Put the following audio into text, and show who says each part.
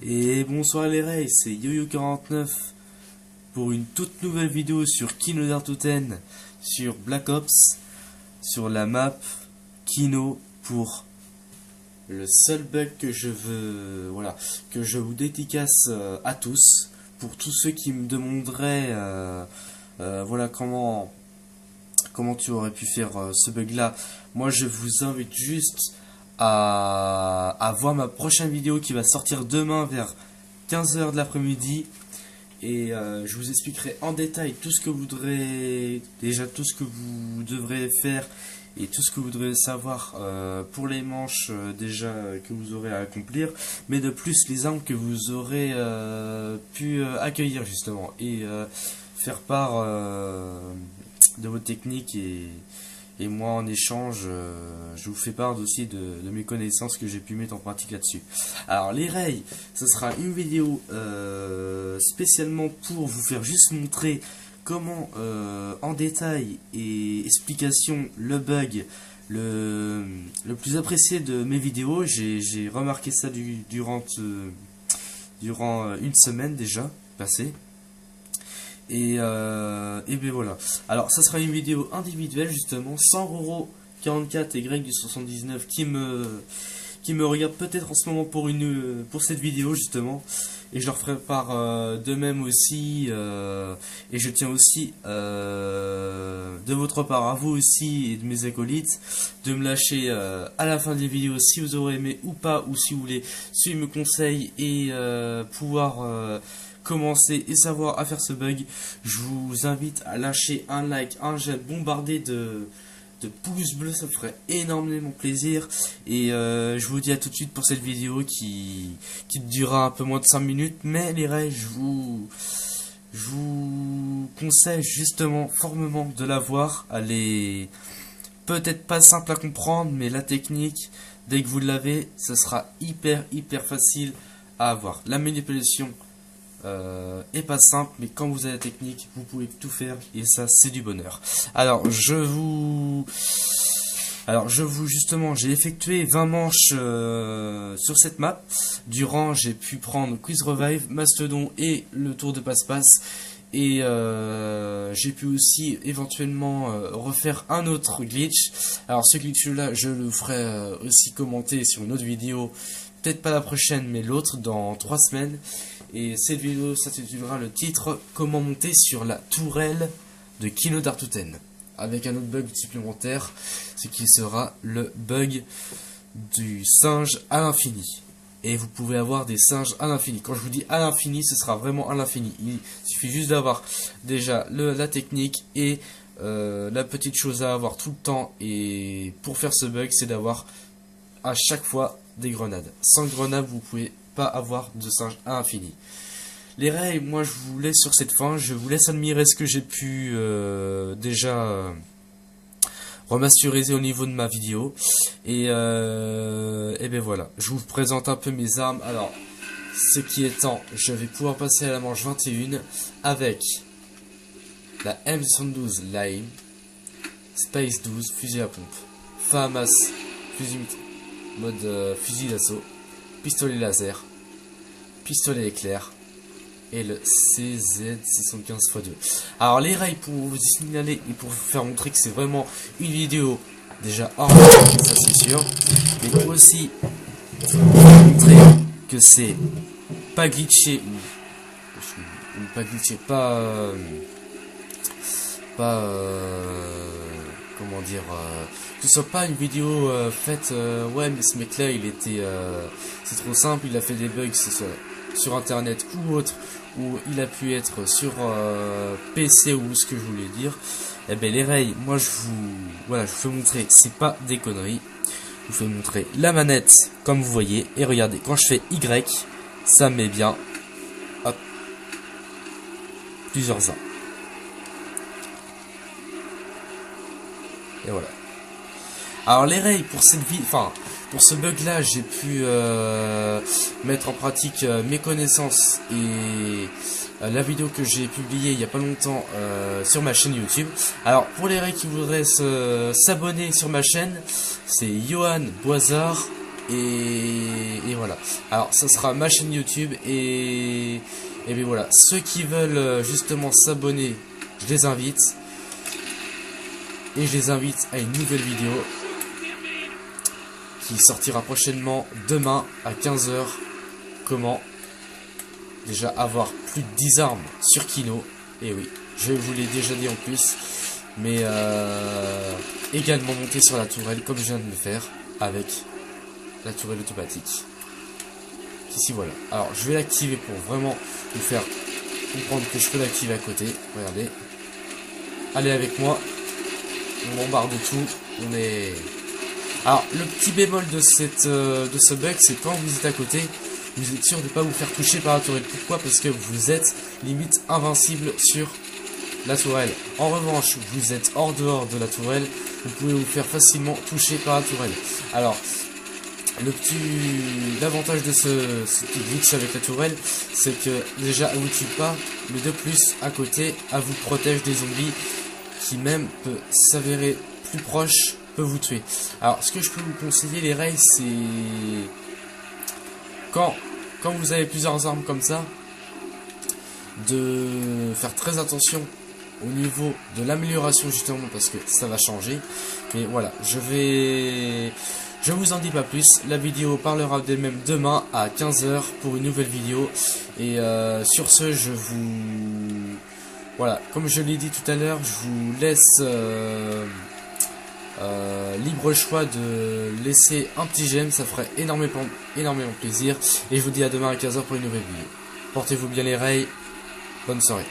Speaker 1: Et bonsoir les Rays, c'est YoYo49 pour une toute nouvelle vidéo sur Kino d'Artoten sur Black Ops, sur la map Kino pour le seul bug que je veux, que je vous dédicace à tous, pour tous ceux qui me demanderaient, comment tu aurais pu faire ce bug là. Moi je vous invite juste à voir ma prochaine vidéo qui va sortir demain vers 15h de l'après-midi. Et je vous expliquerai en détail tout ce que vous devrez, tout ce que vous devrez faire et tout ce que vous devrez savoir pour les manches que vous aurez à accomplir, mais de plus les armes que vous aurez pu accueillir justement et faire part de vos techniques, et moi en échange je vous fais part aussi de mes connaissances que j'ai pu mettre en pratique là-dessus. Alors les rails, ce sera une vidéo spécialement pour vous faire juste montrer comment en détail et explication le bug le plus apprécié de mes vidéos. J'ai remarqué ça durant une semaine déjà passée. Et ben voilà. Alors ça sera une vidéo individuelle justement, sans Roro44 et Greg du 79 qui me regarde peut-être en ce moment pour cette vidéo justement, et je leur ferai part de même aussi, et je tiens aussi de votre part à vous aussi et de mes acolytes de me lâcher à la fin des vidéos si vous aurez aimé ou pas, ou si vous voulez suivre mes conseils et pouvoir commencer et savoir à faire ce bug. Je vous invite à lâcher un like, un j'aime, bombardé de pouces bleus, ça me ferait énormément plaisir. Et je vous dis à tout de suite pour cette vidéo qui durera un peu moins de 5 minutes, mais les règles, je vous conseille justement formellement de la voir. Elle est peut-être pas simple à comprendre, mais la technique, dès que vous l'avez, ce sera hyper facile à avoir. La manipulation est pas simple, mais quand vous avez la technique, vous pouvez tout faire, et ça c'est du bonheur. Alors justement, j'ai effectué 20 manches sur cette map. J'ai pu prendre Quiz Revive, Mastodon et le tour de passe-passe. Et j'ai pu aussi éventuellement refaire un autre glitch. Alors ce glitch là, je le ferai aussi commenter sur une autre vidéo, peut-être pas la prochaine mais l'autre dans 3 semaines. Et cette vidéo s'intitulera le titre comment monter sur la tourelle de Kino d'Artoten, avec un autre bug supplémentaire, ce qui sera le bug du singe à l'infini. Et vous pouvez avoir des singes à l'infini. Quand je vous dis à l'infini, ce sera vraiment à l'infini. Il suffit juste d'avoir déjà la technique et la petite chose à avoir tout le temps. Et pour faire ce bug, c'est d'avoir à chaque fois des grenades. Sans grenades, vous pouvez pas avoir de singe à l'infini. Les rails, moi je vous laisse sur cette fin. Je vous laisse admirer ce que j'ai pu déjà remasteriser au niveau de ma vidéo. Et ben voilà, je vous présente un peu mes armes. Alors, ce qui étant, je vais pouvoir passer à la manche 21 avec la M72 Lime, Space 12, fusil à pompe, FAMAS, fusil mode fusil d'assaut, pistolet laser, pistolet éclair et le CZ615x2. Alors les rails, pour vous signaler et pour vous faire montrer que c'est vraiment une vidéo déjà hors ça c'est sûr, mais aussi pour vous montrer que c'est pas glitché ou pas glitché, comment dire, que ce soit pas une vidéo faite ouais mais ce mec là il était c'est trop simple, il a fait des bugs sur internet ou autre, ou il a pu être sur PC ou ce que je voulais dire. Et ben les rails, moi je vous fais montrer, c'est pas des conneries. Je vous fais montrer la manette comme vous voyez, et regardez, quand je fais Y, ça met bien hop plusieurs armes. Et voilà. Alors les rails, pour cette pour ce bug là, j'ai pu mettre en pratique mes connaissances et la vidéo que j'ai publiée il y a pas longtemps sur ma chaîne YouTube. Alors pour les rails qui voudraient s'abonner sur ma chaîne, c'est Johan Boisard et voilà. Alors ça sera ma chaîne YouTube et bien voilà, ceux qui veulent justement s'abonner, je les invite. Et je les invite à une nouvelle vidéo qui sortira prochainement demain à 15 h. Comment déjà avoir plus de 10 armes sur Kino. Et oui, je vous l'ai déjà dit en plus. Mais également monter sur la tourelle comme je viens de le faire avec la tourelle automatique. Ici voilà. Alors je vais l'activer pour vraiment vous faire comprendre que je peux l'activer à côté. Regardez. Allez avec moi. On bombarde tout. On est... Alors le petit bémol de ce bug, c'est quand vous êtes à côté, vous êtes sûr de ne pas vous faire toucher par la tourelle. Pourquoi? Parce que vous êtes limite invincible sur la tourelle. En revanche, vous êtes hors dehors de la tourelle, vous pouvez vous faire facilement toucher par la tourelle. Alors, l'avantage de ce petit glitch avec la tourelle, c'est que déjà, elle vous tue pas, mais de plus, à côté, elle vous protège des zombies qui même peut s'avérer plus proche, peut vous tuer. Alors, ce que je peux vous conseiller, les rails, c'est quand vous avez plusieurs armes comme ça, de faire très attention au niveau de l'amélioration justement parce que ça va changer. Mais voilà, je vous en dis pas plus. La vidéo parlera d'elle-même demain à 15 h pour une nouvelle vidéo. Et sur ce, voilà, comme je l'ai dit tout à l'heure, je vous laisse libre choix de laisser un petit j'aime, ça ferait énormément plaisir. Et je vous dis à demain à 15 h pour une nouvelle vidéo. Portez-vous bien les rails, bonne soirée.